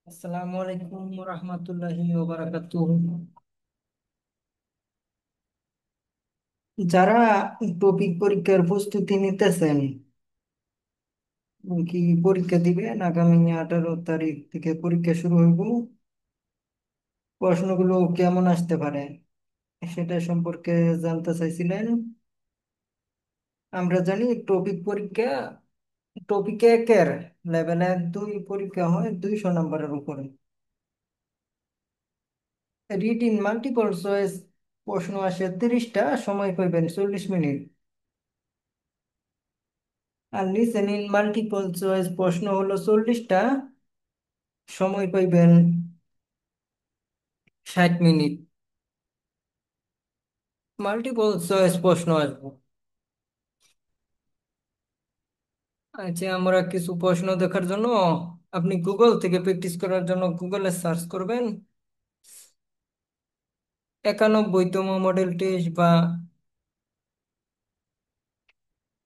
আসসালামু আলাইকুম রহমতুল্লাহি ওয়া বারাকাতুহু। যারা টপিক পরীক্ষার প্রস্তুতি নিতেছেন, কি পরীক্ষা দিবেন, আগামী 18 তারিখ থেকে পরীক্ষা শুরু হইব। প্রশ্নগুলো কেমন আসতে পারে সেটা সম্পর্কে জানতে চাইছিলেন। আমরা জানি টপিক পরীক্ষা, টপিক একের লেভেল 1 2 পরীক্ষা হয় 200 নম্বরের উপরে। রিটিন মাল্টিপল চয়েস প্রশ্ন আসে 30টা, সময় পাইবেন 40 মিনিট। আর লিসেনিং মাল্টিপল চয়েস প্রশ্ন হলো 40টা, সময় পাইবেন 60 মিনিট। মাল্টিপল চয়েস প্রশ্ন আসবো। আচ্ছা, আমরা কিছু প্রশ্ন দেখার জন্য আপনি গুগল থেকে প্র্যাকটিস করার জন্য গুগলে সার্চ করবেন 91তম মডেল টেস্ট বা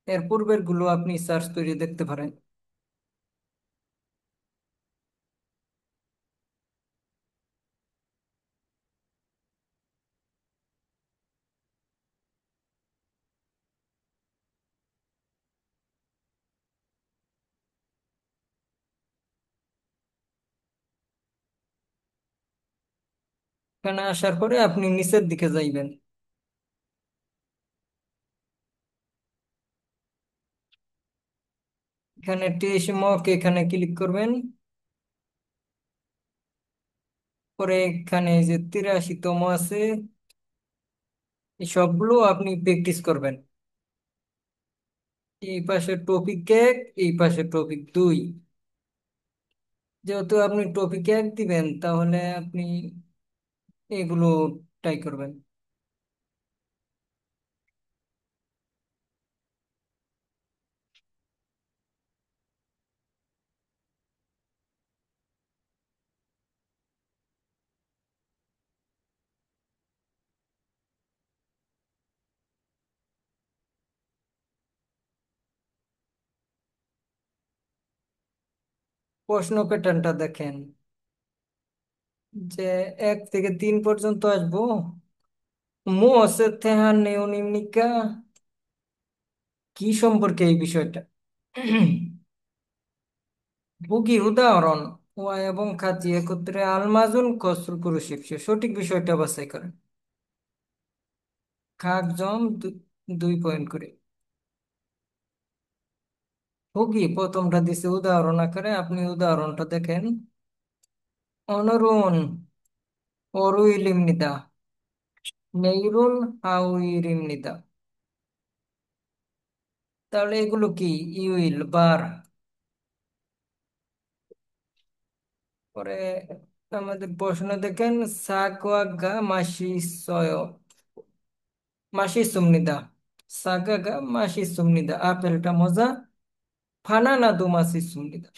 এর পূর্বের গুলো আপনি সার্চ করে দেখতে পারেন। এখানে আসার পরে আপনি নিচের দিকে যাইবেন। এখানে টেস্ট মক এখানে ক্লিক করবেন। পরে এখানে যে 83তম আছে, এই সবগুলো আপনি প্র্যাকটিস করবেন। এই পাশে টপিক 1, এই পাশে টপিক 2। যেহেতু আপনি টপিক 1 দিবেন, তাহলে আপনি এগুলো ট্রাই করবেন। প্রশ্ন প্যাটার্নটা দেখেন যে 1 থেকে 3 পর্যন্ত আসবো। মোসে থেহার নেওনিমিকা কি সম্পর্কে এই বিষয়টা? ভুগি উদাহরণ ওয়া এবং খাতি একত্রে আলমাজুন কসর করে শিখছে, সঠিক বিষয়টা বাছাই করেন। খাক জম 2 পয়েন্ট করে। ভুগি প্রথমটা দিছে উদাহরণ আকারে, আপনি উদাহরণটা দেখেন। অনরুন ওরু ইলিমনিদা নেইরুন হাউ ইরিমনিদা। তাহলে এগুলো কি? ইউইল বার। পরে আমাদের প্রশ্ন দেখেন, সাকওয়াগা মাসি সয় মাসি সুমনিদা। সাগাগা মাসি সুমনিদা, আপেলটা মজা। ফানানা দু মাসি সুমনিদা,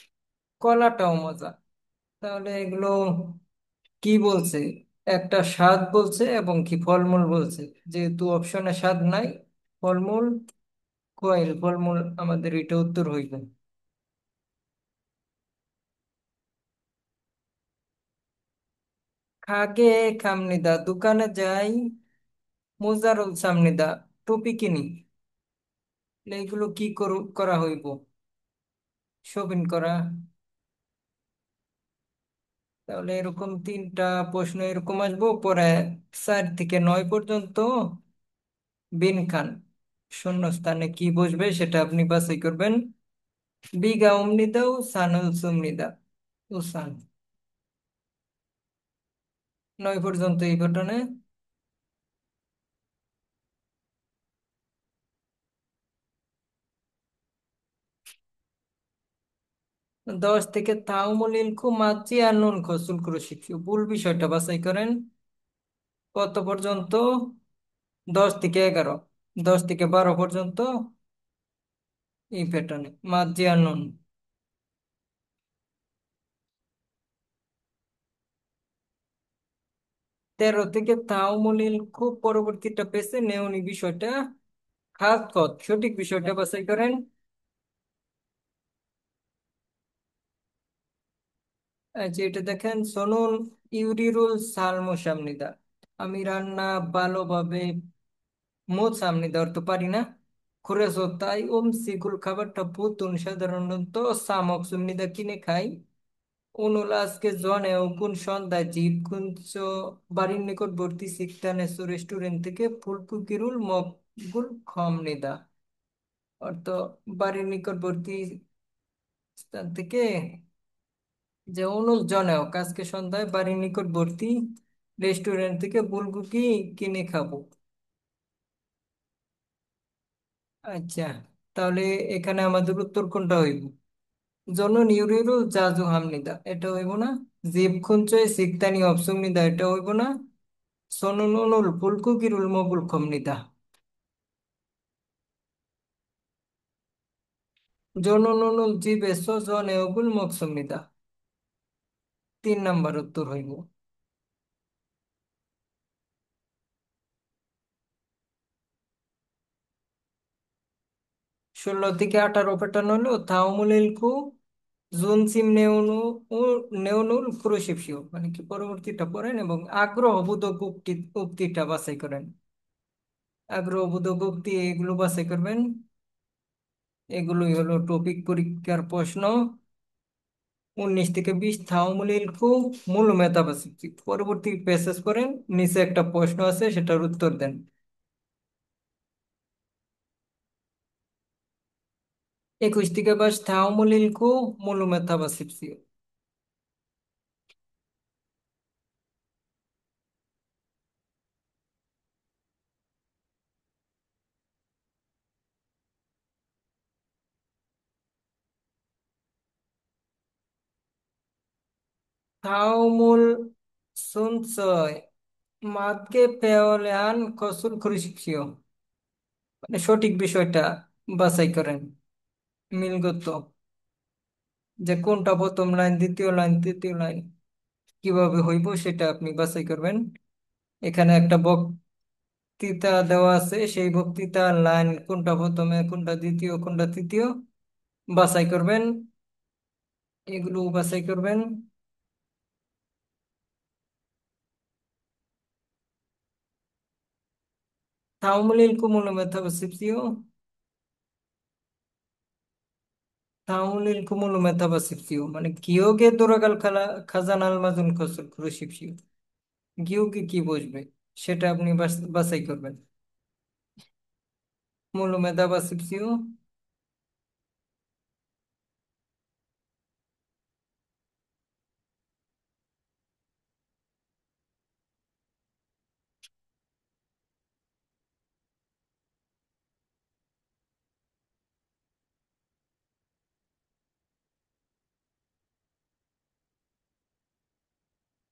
কলাটাও মজা। তাহলে এগুলো কি বলছে? একটা স্বাদ বলছে এবং কি ফলমূল বলছে। যেহেতু অপশনে স্বাদ নাই, ফলমূল, কোয়েল ফলমূল, আমাদের এটা উত্তর হইবে। খাগে খামনিদা, দোকানে যাই। মুজারুল সামনিদা, টুপি কিনি। এগুলো কি করা হইব? শপিং করা। তাহলে এরকম 3টা প্রশ্ন এরকম আসবো। পরে 4 থেকে 9 পর্যন্ত বিন খান, শূন্যস্থানে কি বসবে সেটা আপনি বাছাই করবেন। বিগা অমনিদা ও সানুল সুমনিদা, উসান। 9 পর্যন্ত এই ঘটনে। 10 থেকে তাউমুল ইলকু মাঝি আর নুন খসুল করে শিখছি, ভুল বিষয়টা বাছাই করেন। কত পর্যন্ত? 10 থেকে 11। 10 থেকে 12 পর্যন্ত এই প্যাটার্নে মাঝি আর নুন। 13 থেকে তাউমুল ইলকু, পরবর্তীটা পেছে নেওনি বিষয়টা। খাত কত, সঠিক বিষয়টা বাছাই করেন। আচ্ছা, এটা দেখেন, সনুন ইউরিরুল সালমো সামনিদা। আমি রান্না ভালোভাবে মোট সামনে দেওয়ার তো পারি না। করেছো তাই সিকুল খাবারটা পুতুন সাধারণত সামক সুমনিদা কিনে খাই। অনুল আজকে জনে কোন সন্ধ্যায় জীব কুঞ্চ বাড়ির নিকটবর্তী সিকতানেসু রেস্টুরেন্ট থেকে ফুলকুকিরুল মকগুল খমনিদা। অর্থ, বাড়ির নিকটবর্তী স্থান থেকে যে অনুল জনেও আজকে সন্ধ্যায় বাড়ির নিকটবর্তী রেস্টুরেন্ট থেকে বুলকুকি কিনে খাবো। আচ্ছা, তাহলে এখানে আমাদের উত্তর কোনটা হইব? জনন ইউরিরু জাজু হামনিদা, এটা হইব না। জিব খুঞ্চয় সিকতানি অপসুমনিদা, এটা হইব না। সনন অনুল ফুলকু কিরুল মগুল খমনিদা। জনন অনুল জিবে সজনে অগুল মকসুমনিদা। 3 নাম্বার উত্তর হইব। 16 থেকে 18 প্যাটার্ন হলো থাউমুলেলকু জুনসিম নেওনু ও নেওনুল ক্রুশিপসিও, মানে কি পরবর্তীটা পড়েন এবং আগ্রহবোধক উক্তিটা বাছাই করেন। আগ্রহবোধক উক্তি এগুলো বাছাই করবেন। এগুলোই হলো টপিক পরীক্ষার প্রশ্ন। 19 থেকে 20 থাউমুলেলকু মূল মেধাবাসী। পরবর্তী পেসেজ করেন, নিচে একটা প্রশ্ন আছে, সেটার উত্তর দেন। 21 থেকে 22 থাউমুলেলকু মূল মেধাবাসী। থাউমুল সুনসয় মাদকে পেওলেয়ান কসুল খুরিশিও, মানে সঠিক বিষয়টা বাছাই করেন। মিলগত, যে কোনটা প্রথম লাইন, দ্বিতীয় লাইন, তৃতীয় লাইন, কিভাবে হইব সেটা আপনি বাছাই করবেন। এখানে একটা বক্তৃতা দেওয়া আছে, সেই বক্তৃতার লাইন কোনটা প্রথমে, কোনটা দ্বিতীয়, কোনটা তৃতীয় বাছাই করবেন। এগুলো বাছাই করবেন। থাউমুলিল কুমুল মেথাবাসিপসিও, থাউমুলিল কুমুল মেথাবাসিপসিও, মানে কিয়োগে দোরাগাল খালা খাজান আল মাজুন খসর খুরশিপসিও। গিয়োগে কি বসবে সেটা আপনি বাছাই করবেন। মূল মেধাবাসিপসিও।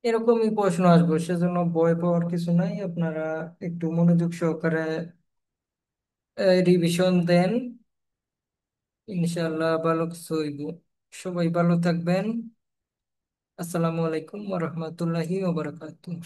এরকমই প্রশ্ন আসবে, সেজন্য ভয় পাওয়ার কিছু নাই। আপনারা একটু মনোযোগ সহকারে রিভিশন দেন, ইনশাল্লাহ ভালো কিছু হইব। সবাই ভালো থাকবেন। আসসালামু আলাইকুম ওয়া রাহমাতুল্লাহি ওয়া বারাকাতুহু।